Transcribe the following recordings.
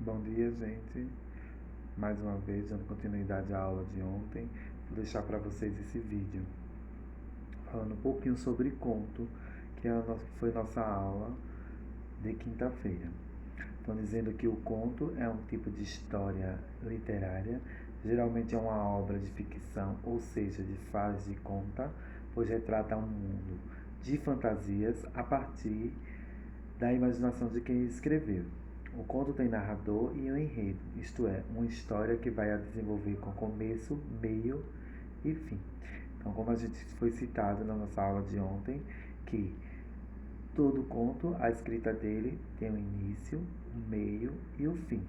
Bom dia, gente. Mais uma vez, dando continuidade à aula de ontem, vou deixar para vocês esse vídeo falando um pouquinho sobre conto, foi nossa aula de quinta-feira. Estão dizendo que o conto é um tipo de história literária, geralmente é uma obra de ficção, ou seja, de faz de conta, pois retrata um mundo de fantasias a partir da imaginação de quem escreveu. O conto tem narrador e um enredo, isto é, uma história que vai a desenvolver com começo, meio e fim. Então, como a gente foi citado na nossa aula de ontem, que todo conto, a escrita dele tem um início, um meio e o fim.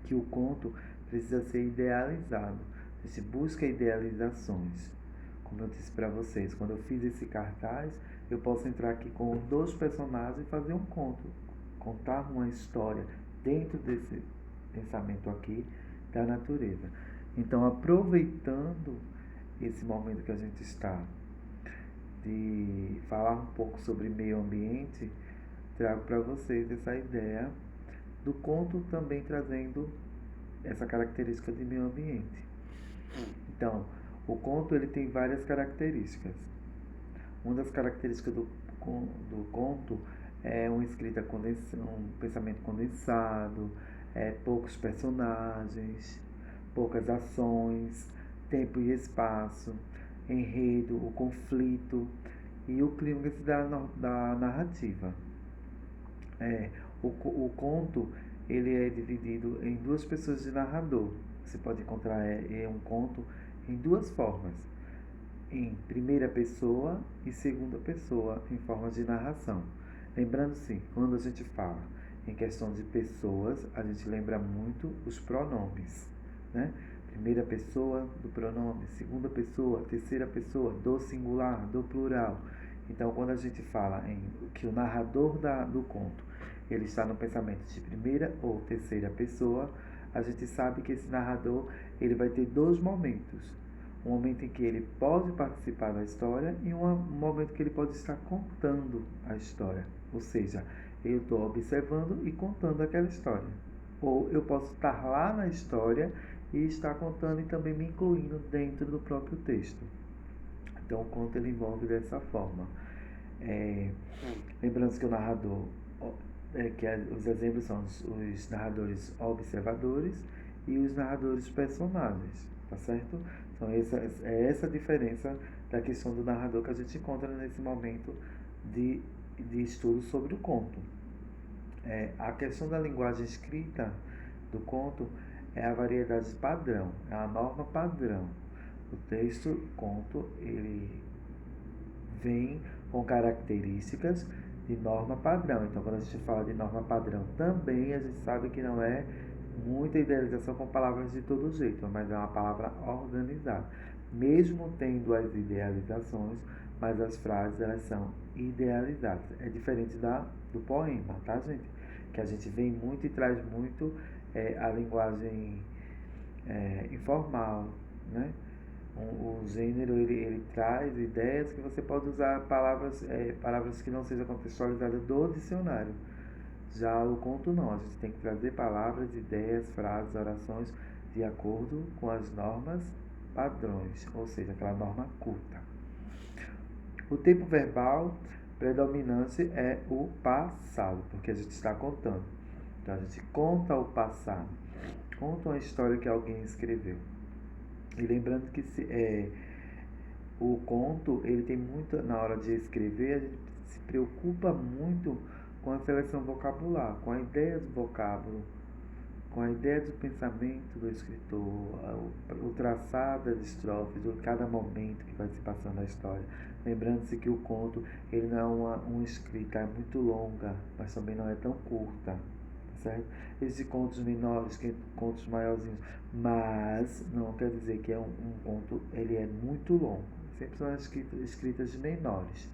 Que o conto precisa ser idealizado, a gente busca idealizações. Como eu disse para vocês, quando eu fiz esse cartaz, eu posso entrar aqui com dois personagens e fazer um conto, contar uma história dentro desse pensamento aqui da natureza. Então, aproveitando esse momento que a gente está de falar um pouco sobre meio ambiente, trago para vocês essa ideia do conto também trazendo essa característica de meio ambiente. Então, o conto ele tem várias características. Uma das características do conto é uma escrita um pensamento condensado, poucos personagens, poucas ações, tempo e espaço, enredo, o conflito e o clímax da narrativa. O conto ele é dividido em duas pessoas de narrador. Você pode encontrar um conto em duas formas, em primeira pessoa e segunda pessoa em formas de narração. Lembrando-se, quando a gente fala em questão de pessoas, a gente lembra muito os pronomes, né? Primeira pessoa do pronome, segunda pessoa, terceira pessoa, do singular, do plural. Então, quando a gente fala em que o narrador do conto ele está no pensamento de primeira ou terceira pessoa, a gente sabe que esse narrador ele vai ter dois momentos. Um momento em que ele pode participar da história e um momento que ele pode estar contando a história. Ou seja, eu estou observando e contando aquela história. Ou eu posso estar lá na história e estar contando e também me incluindo dentro do próprio texto. Então o conto ele envolve dessa forma. Lembrando que o narrador, os exemplos são os narradores observadores e os narradores personagens, tá certo? Então essa a diferença da questão do narrador que a gente encontra nesse momento de estudo sobre o conto. A questão da linguagem escrita do conto é a variedade padrão, é a norma padrão. O texto, conto, ele vem com características de norma padrão. Então, quando a gente fala de norma padrão, também a gente sabe que não é muita idealização com palavras de todo jeito, mas é uma palavra organizada. Mesmo tendo as idealizações, mas as frases elas são idealizadas. É diferente do poema, tá, gente? Que a gente vem muito e traz muito a linguagem informal, né? O gênero ele traz ideias que você pode usar palavras que não sejam contextualizadas do dicionário. Já o conto não, a gente tem que trazer palavras, ideias, frases, orações de acordo com as normas padrões, ou seja, aquela norma culta. O tempo verbal predominante é o passado, porque a gente está contando. Então a gente conta o passado, conta uma história que alguém escreveu. E lembrando que o conto, ele tem muito, na hora de escrever, a gente se preocupa muito com a seleção vocabular, com a ideia do vocábulo, com a ideia do pensamento do escritor, o traçado das estrofes, cada momento que vai se passando a história. Lembrando-se que o conto, ele não é uma escrita muito longa, mas também não é tão curta. Certo? Existem contos menores, contos maiorzinhos, mas não quer dizer que um conto ele é muito longo. Sempre são escritas menores.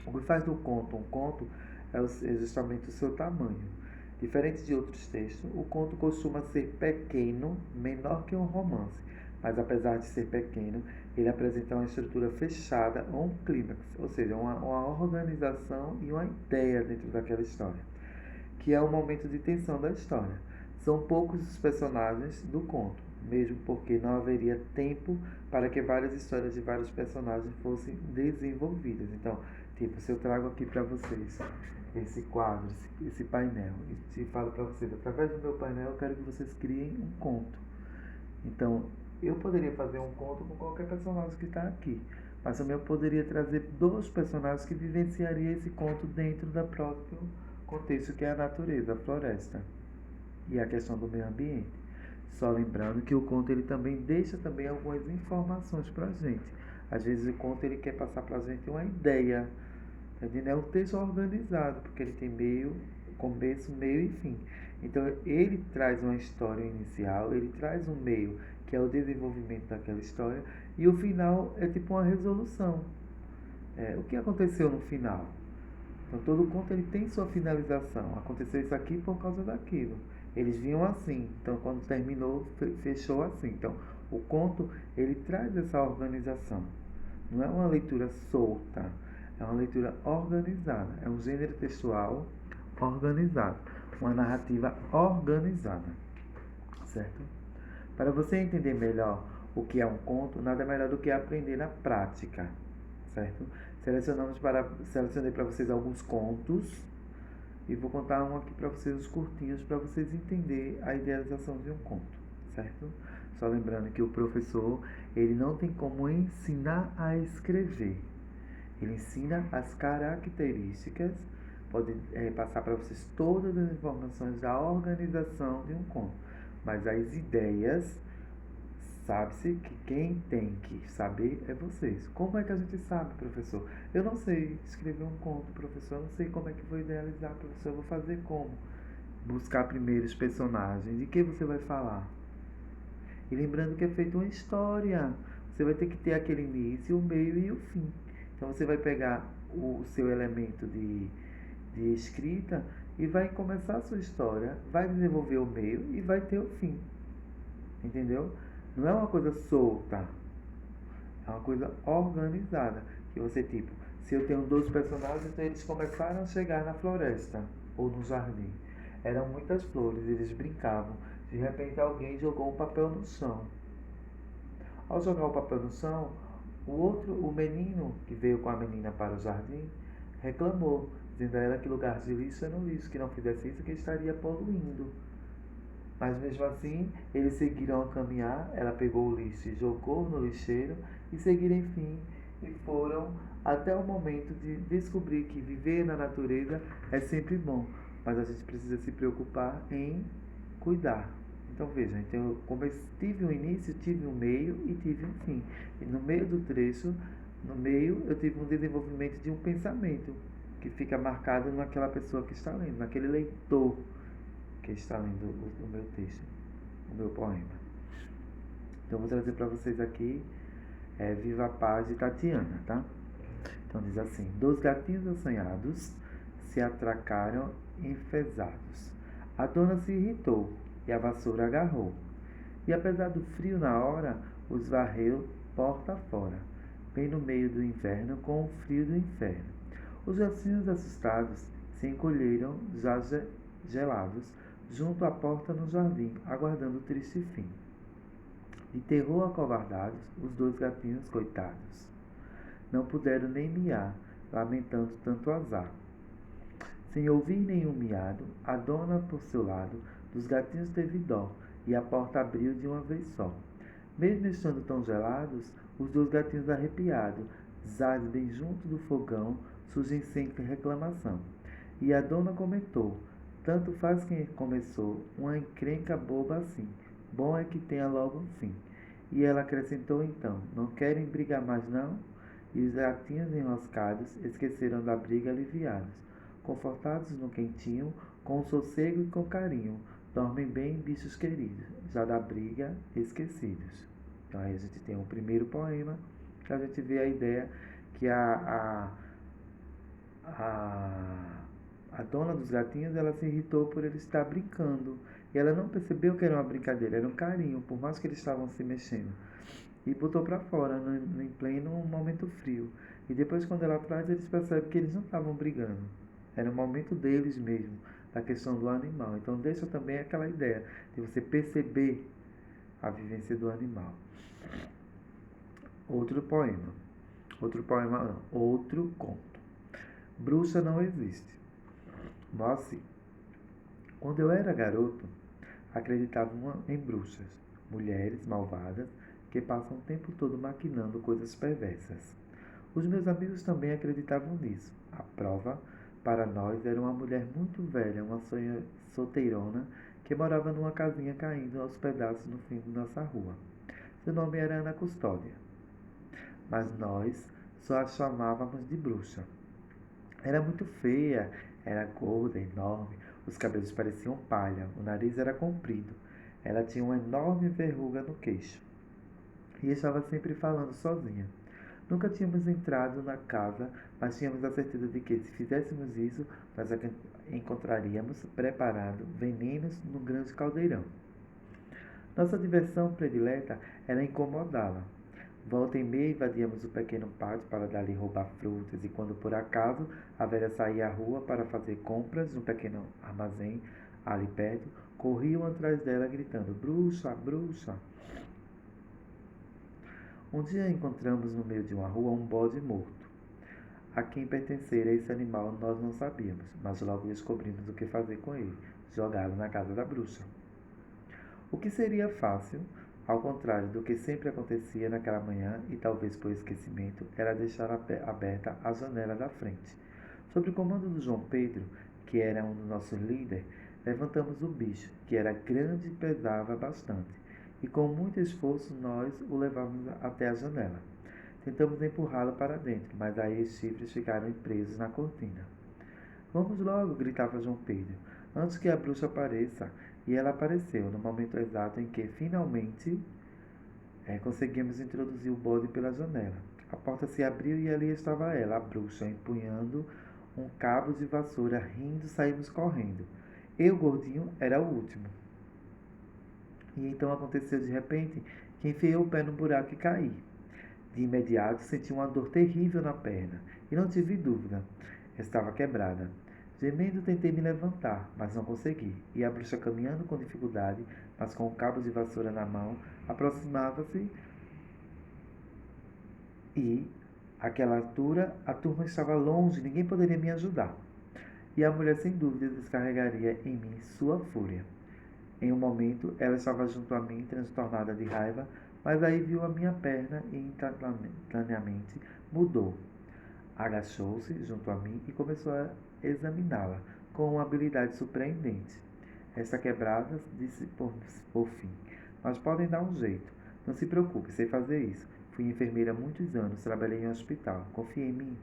O que faz do conto um conto é justamente o seu tamanho. Diferente de outros textos, o conto costuma ser pequeno, menor que um romance, mas apesar de ser pequeno, ele apresenta uma estrutura fechada ou um clímax, ou seja, uma organização e uma ideia dentro daquela história, que é o momento de tensão da história. São poucos os personagens do conto, mesmo porque não haveria tempo para que várias histórias de vários personagens fossem desenvolvidas. Então, tipo, se eu trago aqui para vocês esse quadro, esse painel, e se falo para vocês, através do meu painel, eu quero que vocês criem um conto. Então, eu poderia fazer um conto com qualquer personagem que está aqui, mas também eu poderia trazer dois personagens que vivenciariam esse conto dentro do próprio contexto que é a natureza, a floresta e a questão do meio ambiente. Só lembrando que o conto ele também deixa também algumas informações para a gente. Às vezes o conto ele quer passar para a gente uma ideia, entendeu? É um texto organizado, porque ele tem meio, começo, meio e fim. Então ele traz uma história inicial, ele traz um meio, que é o desenvolvimento daquela história, e o final é tipo uma resolução. O que aconteceu no final? Então todo conto ele tem sua finalização. Aconteceu isso aqui por causa daquilo. Eles vinham assim. Então quando terminou, fechou assim. Então o conto ele traz essa organização. Não é uma leitura solta. É uma leitura organizada. É um gênero textual organizado. Uma narrativa organizada. Certo? Para você entender melhor o que é um conto, nada melhor do que aprender na prática. Certo? Selecionei para vocês alguns contos e vou contar um aqui para vocês, os curtinhos, para vocês entenderem a idealização de um conto, certo? Só lembrando que o professor, ele não tem como ensinar a escrever. Ele ensina as características, pode passar para vocês todas as informações da organização de um conto, mas as ideias, sabe-se que quem tem que saber é vocês. Como é que a gente sabe, professor? Eu não sei escrever um conto, professor. Eu não sei como é que vou idealizar, professor. Eu vou fazer como? Buscar primeiro os personagens. De que você vai falar? E lembrando que é feito uma história. Você vai ter que ter aquele início, o meio e o fim. Então você vai pegar o seu elemento de escrita e vai começar a sua história, vai desenvolver o meio e vai ter o fim. Entendeu? Não é uma coisa solta, é uma coisa organizada. Que você, tipo, se eu tenho dois personagens, então eles começaram a chegar na floresta ou no jardim. Eram muitas flores, eles brincavam. De repente alguém jogou um papel no chão. Ao jogar o papel no chão, o menino que veio com a menina para o jardim, reclamou, dizendo a ela que lugar de lixo era um lixo, que não fizesse isso que estaria poluindo. Mas mesmo assim, eles seguiram a caminhar, ela pegou o lixo e jogou no lixeiro e seguiram enfim e foram até o momento de descobrir que viver na natureza é sempre bom, mas a gente precisa se preocupar em cuidar. Então veja, então, como eu tive um início, tive um meio e tive um fim. E no meio do trecho, no meio, eu tive um desenvolvimento de um pensamento que fica marcado naquela pessoa que está lendo, naquele leitor que está lendo o meu texto, o meu poema. Então vou trazer para vocês aqui Viva a Paz de Tatiana, tá? Então diz assim: dois gatinhos assanhados se atracaram enfesados. A dona se irritou e a vassoura agarrou. E apesar do frio na hora, os varreu porta fora, bem no meio do inverno com o frio do inferno. Os gatinhos assustados se encolheram já gelados junto à porta no jardim, aguardando o triste fim. De terror acovardados, os dois gatinhos coitados não puderam nem miar, lamentando tanto azar. Sem ouvir nenhum miado, a dona, por seu lado, dos gatinhos teve dó, e a porta abriu de uma vez só. Mesmo estando tão gelados, os dois gatinhos arrepiados, zazem bem junto do fogão, surgem sem reclamação. E a dona comentou: tanto faz quem começou, uma encrenca boba assim. Bom é que tenha logo um fim. E ela acrescentou então: não querem brigar mais não? E os gatinhos enroscados esqueceram da briga aliviados. Confortados no quentinho, com sossego e com carinho, dormem bem, bichos queridos, já da briga esquecidos. Então aí a gente tem o primeiro poema, que a gente vê a ideia que a dona dos gatinhos, ela se irritou por ele estar brincando. E ela não percebeu que era uma brincadeira, era um carinho, por mais que eles estavam se mexendo. E botou para fora, em pleno momento frio. E depois, quando ela traz, eles percebem que eles não estavam brigando. Era o momento deles mesmo, da questão do animal. Então deixa também aquela ideia de você perceber a vivência do animal. Outro poema. Outro conto. Bruxa não existe. Moacir. Quando eu era garoto, acreditava em bruxas, mulheres malvadas que passam o tempo todo maquinando coisas perversas. Os meus amigos também acreditavam nisso. A prova para nós era uma mulher muito velha, uma solteirona, que morava numa casinha caindo aos pedaços no fim de nossa rua. Seu nome era Ana Custódia, mas nós só a chamávamos de bruxa. Era muito feia, era gorda, enorme, os cabelos pareciam palha, o nariz era comprido. Ela tinha uma enorme verruga no queixo e estava sempre falando sozinha. Nunca tínhamos entrado na casa, mas tínhamos a certeza de que, se fizéssemos isso, nós encontraríamos preparado venenos no grande caldeirão. Nossa diversão predileta era incomodá-la. Volta e meia invadíamos o pequeno pátio para dali roubar frutas, e quando por acaso a velha saía à rua para fazer compras no pequeno armazém ali perto, corriam atrás dela gritando: bruxa, bruxa! Um dia encontramos no meio de uma rua um bode morto. A quem pertencera esse animal nós não sabíamos, mas logo descobrimos o que fazer com ele: jogá-lo na casa da bruxa. O que seria fácil, ao contrário do que sempre acontecia naquela manhã, e talvez por esquecimento, era deixar aberta a janela da frente. Sob o comando do João Pedro, que era um dos nossos líderes, levantamos o bicho, que era grande e pesava bastante, e com muito esforço nós o levamos até a janela. Tentamos empurrá-lo para dentro, mas aí os chifres ficaram presos na cortina. Vamos logo, gritava João Pedro, antes que a bruxa apareça. E ela apareceu no momento exato em que, finalmente, conseguimos introduzir o bode pela janela. A porta se abriu e ali estava ela, a bruxa, empunhando um cabo de vassoura. Rindo, saímos correndo. Eu, gordinho, era o último. E então aconteceu de repente que enfiei o pé no buraco e caí. De imediato senti uma dor terrível na perna e não tive dúvida. Estava quebrada. Gemendo tentei me levantar, mas não consegui. E a bruxa, caminhando com dificuldade, mas com o cabo de vassoura na mão, aproximava-se e, àquela altura, a turma estava longe, ninguém poderia me ajudar. E a mulher, sem dúvida, descarregaria em mim sua fúria. Em um momento, ela estava junto a mim, transtornada de raiva, mas aí viu a minha perna e instantaneamente mudou. Agachou-se junto a mim e começou a examiná-la com uma habilidade surpreendente. Esta quebrada, disse por fim, mas podem dar um jeito. Não se preocupe, sei fazer isso. Fui enfermeira há muitos anos, trabalhei em um hospital. Confie em mim.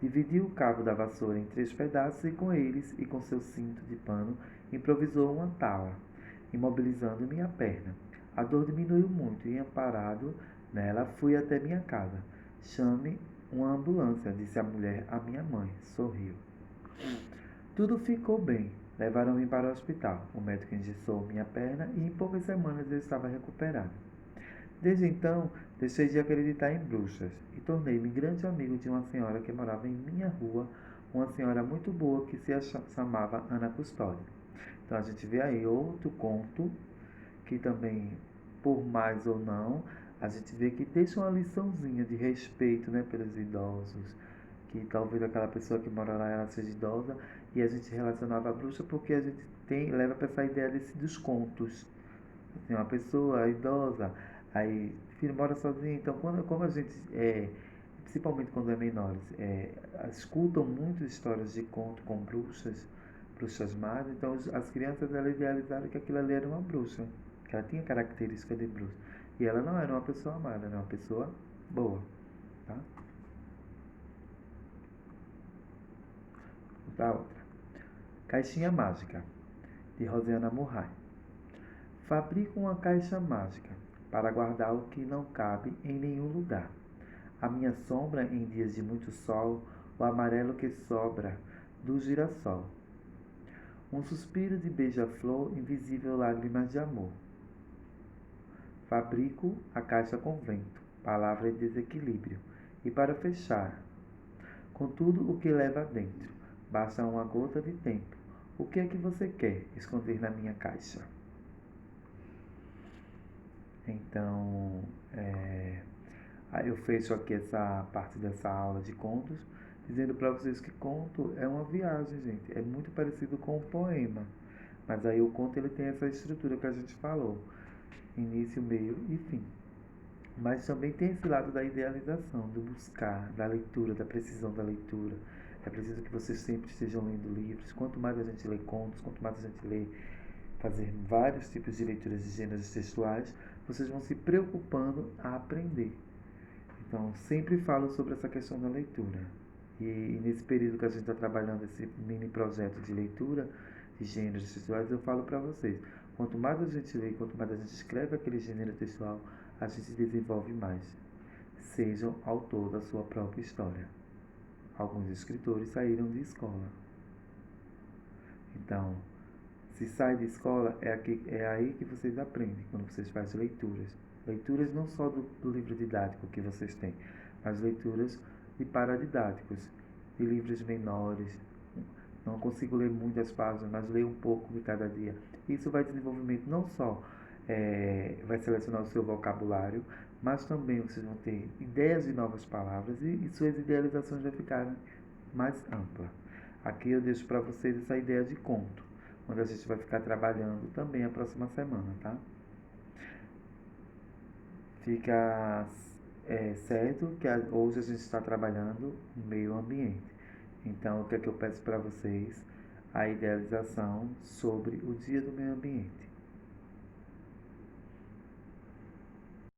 Dividiu o cabo da vassoura em 3 pedaços e com eles e com seu cinto de pano improvisou uma tala, imobilizando minha perna. A dor diminuiu muito e, amparado nela, fui até minha casa. Chame uma ambulância, disse a mulher à minha mãe. Sorriu. Tudo ficou bem. Levaram-me para o hospital. O médico engessou minha perna e em poucas semanas eu estava recuperado. Desde então, deixei de acreditar em bruxas e tornei-me grande amigo de uma senhora que morava em minha rua, uma senhora muito boa que se chamava Ana Custódia. Então a gente vê aí outro conto que também, por mais ou não, a gente vê que deixa uma liçãozinha de respeito, né, pelos idosos, que talvez aquela pessoa que mora lá ela seja idosa e a gente relacionava a bruxa porque a gente leva para essa ideia dos contos. Assim, uma pessoa idosa, aí filho mora sozinho, então como a gente principalmente quando é menores, escutam muitas histórias de conto com bruxas más, então as crianças elas idealizaram que aquilo ali era uma bruxa, que ela tinha características de bruxa. E ela não era uma pessoa má, ela era uma pessoa boa, tá? Para outra. Caixinha Mágica, de Rosiana Murray. Fabrico uma caixa mágica para guardar o que não cabe em nenhum lugar. A minha sombra em dias de muito sol, o amarelo que sobra do girassol. Um suspiro de beija-flor, invisível lágrimas de amor. Fabrico a caixa com vento, palavra e desequilíbrio. E para fechar, com tudo o que leva dentro, basta uma gota de tempo, O que é que você quer esconder na minha caixa? Então, aí eu fecho aqui essa parte dessa aula de contos, dizendo para vocês que conto é uma viagem, gente. É muito parecido com um poema. Mas aí o conto ele tem essa estrutura que a gente falou. Início, meio e fim. Mas também tem esse lado da idealização, do buscar, da leitura, da precisão da leitura. É preciso que vocês sempre estejam lendo livros. Quanto mais a gente lê contos, quanto mais a gente lê, fazer vários tipos de leituras de gêneros textuais, vocês vão se preocupando a aprender. Então, sempre falo sobre essa questão da leitura. E nesse período que a gente está trabalhando esse mini projeto de leitura de gêneros textuais, eu falo para vocês, quanto mais a gente lê, quanto mais a gente escreve aquele gênero textual, a gente desenvolve mais. Sejam autor da sua própria história. Alguns escritores saíram de escola. Então, se sai de escola, é aí que vocês aprendem, quando vocês fazem leituras. Leituras não só do livro didático que vocês têm, mas leituras de paradidáticos, de livros menores. Não consigo ler muitas páginas, mas leio um pouco de cada dia. Isso vai desenvolvimento não só vai selecionar o seu vocabulário, mas também vocês vão ter ideias de novas palavras e suas idealizações vão ficarem mais amplas. Aqui eu deixo para vocês essa ideia de conto, onde a gente vai ficar trabalhando também a próxima semana, tá? Fica certo que hoje a gente está trabalhando no meio ambiente. Então, o que é que eu peço para vocês? A idealização sobre o Dia do Meio Ambiente.